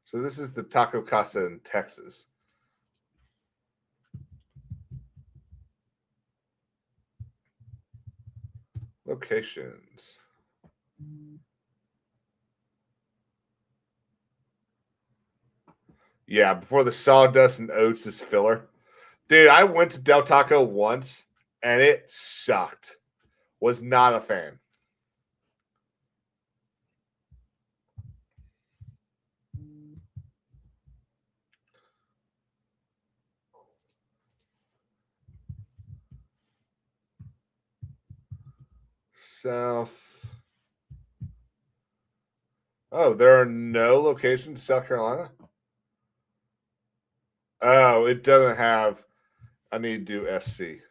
Speaker 1: So this is the Taco Casa in Texas. Locations. Yeah, before the sawdust and oats is filler. Dude, I went to Del Taco once and it sucked. Was not a fan. South. Oh, there are no locations in South Carolina? Oh, it doesn't have. I need to do SC.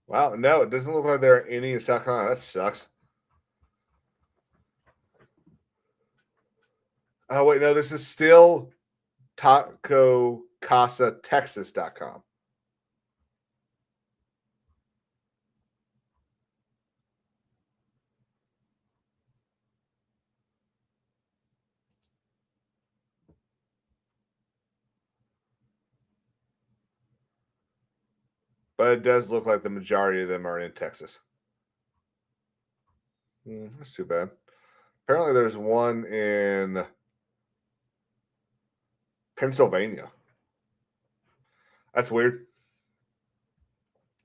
Speaker 1: Wow, no, it doesn't look like there are any in South Carolina. That sucks. Oh, wait, no, this is still TacoCasaTexas.com. But it does look like the majority of them are in Texas. That's too bad. Apparently, there's one in Pennsylvania. That's weird.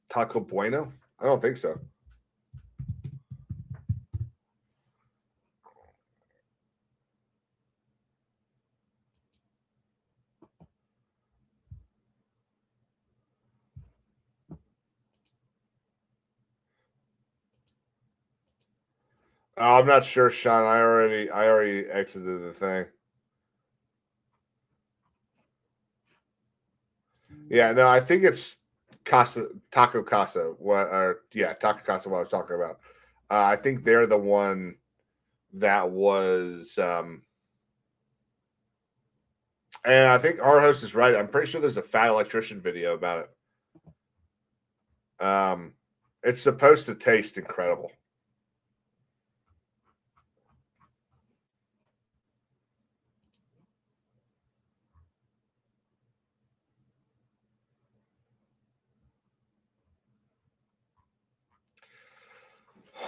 Speaker 1: Taco Bueno? I don't think so. I'm not sure, Sean. I already exited the thing. Yeah, no, I think it's Taco Casa. Taco Casa. What I was talking about. I think they're the one that was. And I think our host is right. I'm pretty sure there's a Fat Electrician video about it. It's supposed to taste incredible.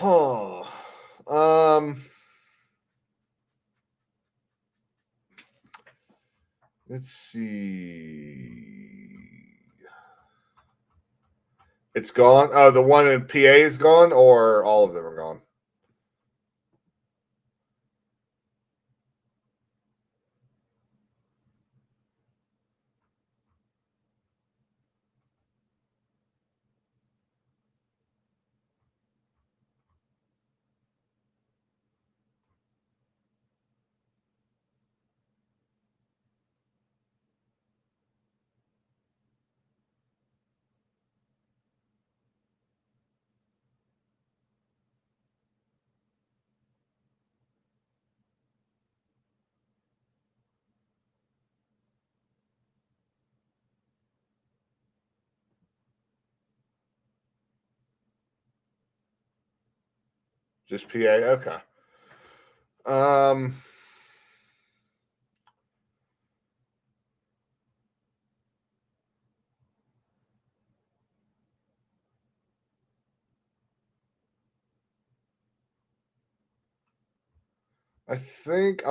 Speaker 1: Oh, let's see. It's gone. Oh, the one in PA is gone, or all of them are gone. Just PA. Okay. I think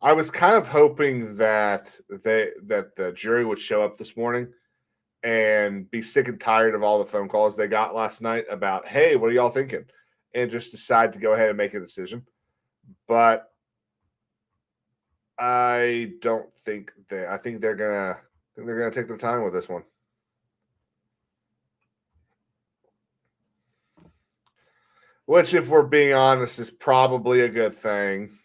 Speaker 1: I was kind of hoping that the jury would show up this morning and be sick and tired of all the phone calls they got last night about, hey, what are y'all thinking? And just decide to go ahead and make a decision. But I don't think I think they're gonna take their time with this one. Which, if we're being honest, is probably a good thing.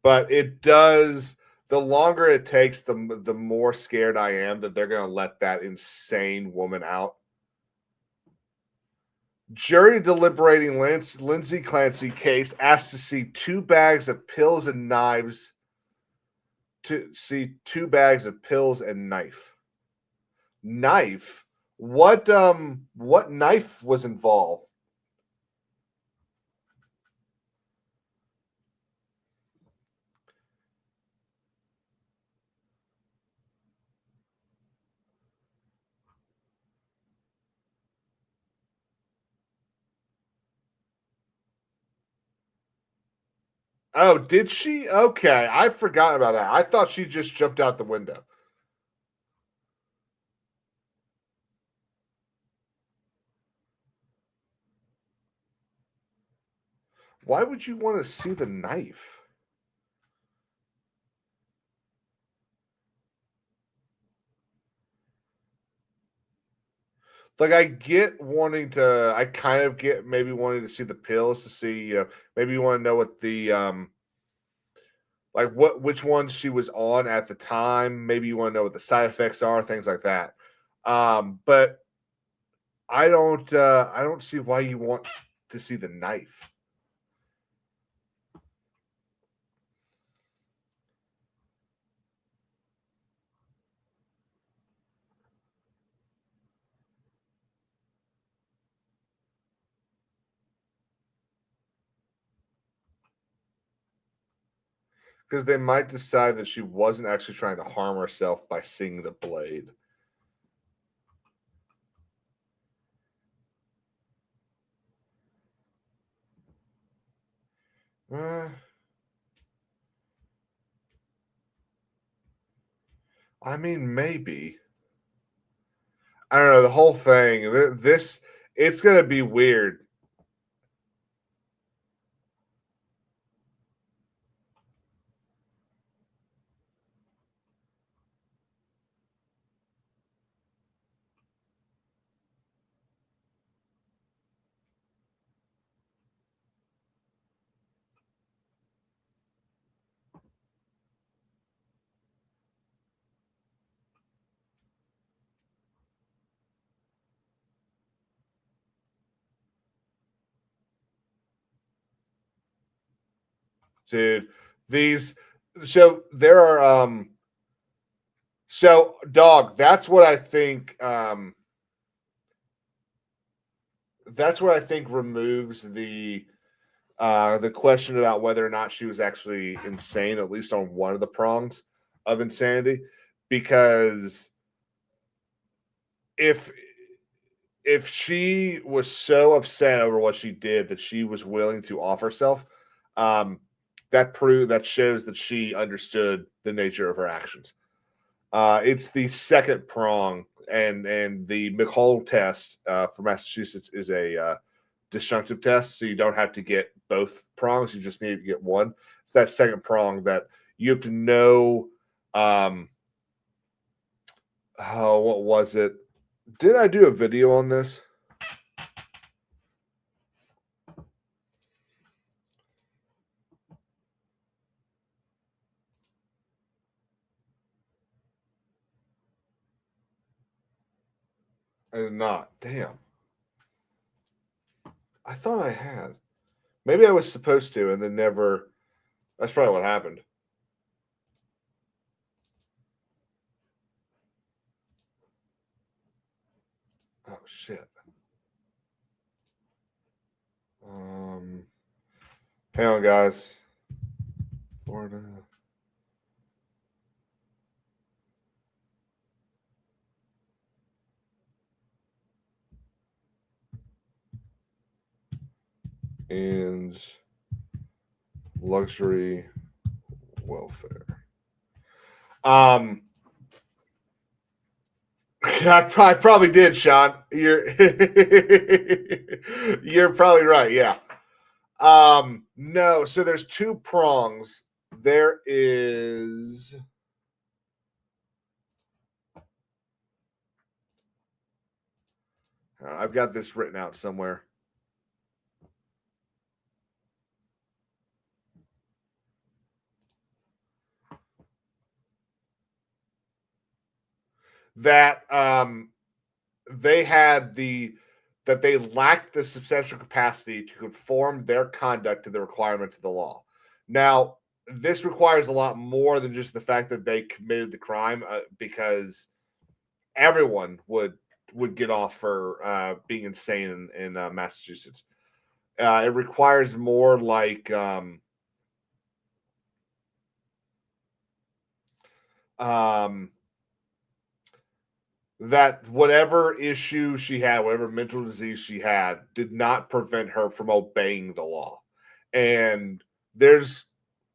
Speaker 1: But it does. The longer it takes, the more scared I am that they're going to let that insane woman out. Jury deliberating Lindsay Clancy case asked to see 2 bags of pills and knives. To see 2 bags of pills and knife. Knife? What knife was involved? Oh, did she? Okay, I forgot about that. I thought she just jumped out the window. Why would you want to see the knife? Like, I kind of get maybe wanting to see the pills to see, maybe you want to know what the, like which ones she was on at the time. Maybe you want to know what the side effects are, things like that. But I don't see why you want to see the knife. Because they might decide that she wasn't actually trying to harm herself by seeing the blade. I mean, maybe. I don't know. The whole thing, it's going to be weird. dude. So there are so dog. That's what I think. That's what I think removes the question about whether or not she was actually insane, at least on one of the prongs of insanity, because if she was so upset over what she did that she was willing to off herself, that shows that she understood the nature of her actions. It's the second prong, and the McCall test for Massachusetts is a disjunctive test, so you don't have to get both prongs; you just need to get one. It's that second prong that you have to know. Oh, what was it? Did I do a video on this? I did not. Damn. I thought I had. Maybe I was supposed to and then never. That's probably what happened. Oh, shit. Hang on, guys. Florida. And luxury welfare. I probably did, Sean. You're you're probably right. Yeah. No. So there's two prongs. There is. I've got this written out somewhere. That they lacked the substantial capacity to conform their conduct to the requirements of the law. Now, this requires a lot more than just the fact that they committed the crime, because everyone would get off for being insane in Massachusetts. It requires more like that whatever issue she had, whatever mental disease she had, did not prevent her from obeying the law. And there's a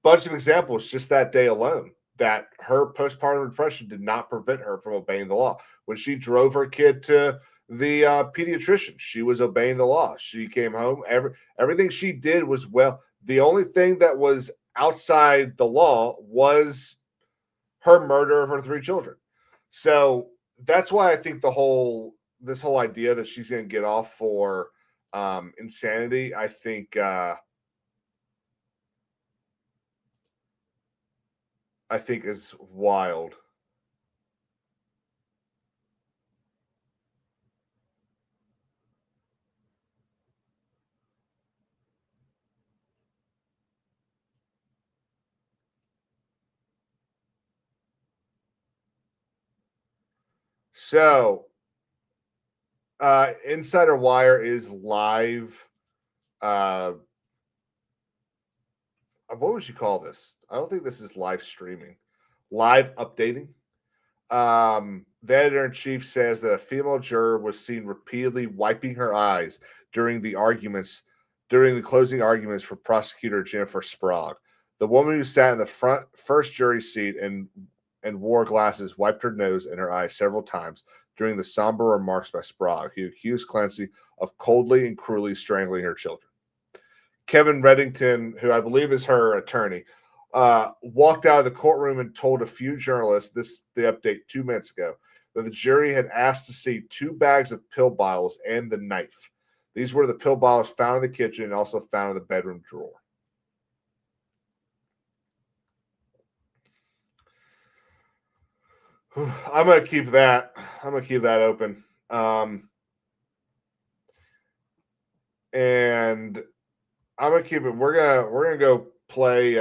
Speaker 1: bunch of examples just that day alone that her postpartum depression did not prevent her from obeying the law. When she drove her kid to the pediatrician, she was obeying the law. She came home. Everything she did was well. The only thing that was outside the law was her murder of her 3 children. So that's why I think this whole idea that she's going to get off for insanity, I think is wild. So, Insider Wire is live. What would you call this? I don't think this is live streaming. Live updating. The editor in chief says that a female juror was seen repeatedly wiping her eyes during the closing arguments for prosecutor Jennifer Sprague. The woman who sat in the first jury seat and wore glasses wiped her nose and her eyes several times during the somber remarks by Sprague, who accused Clancy of coldly and cruelly strangling her children. Kevin Reddington, who I believe is her attorney, walked out of the courtroom and told a few journalists, the update 2 minutes ago, that the jury had asked to see 2 bags of pill bottles and the knife. These were the pill bottles found in the kitchen and also found in the bedroom drawer. I'm gonna keep that open. And I'm gonna keep it. We're gonna go play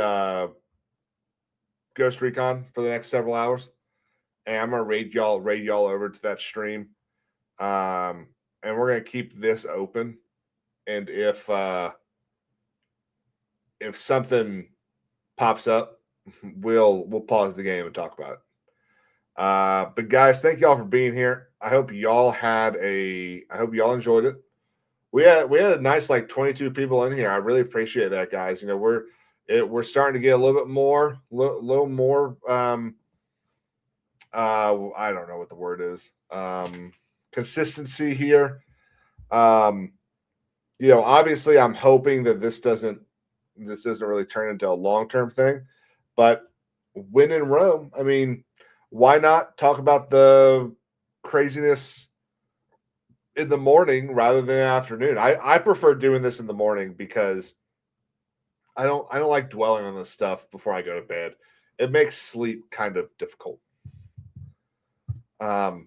Speaker 1: Ghost Recon for the next several hours, and I'm gonna raid y'all over to that stream, and we're gonna keep this open. And if something pops up, we'll pause the game and talk about it. But guys, thank y'all for being here. I hope y'all enjoyed it. We had a nice 22 people in here. I really appreciate that, guys. We're starting to get a little bit more, little more. I don't know what the word is. Consistency here. Obviously, I'm hoping that this doesn't really turn into a long-term thing. But when in Rome, I mean, why not talk about the craziness in the morning rather than afternoon? I prefer doing this in the morning because I don't like dwelling on this stuff before I go to bed. It makes sleep kind of difficult. But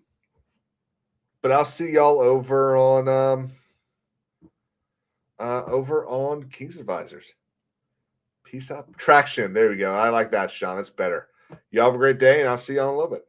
Speaker 1: I'll see y'all over on King's Advisors. Peace out. Traction. There we go. I like that, Sean. That's better. Y'all have a great day, and I'll see y'all in a little bit.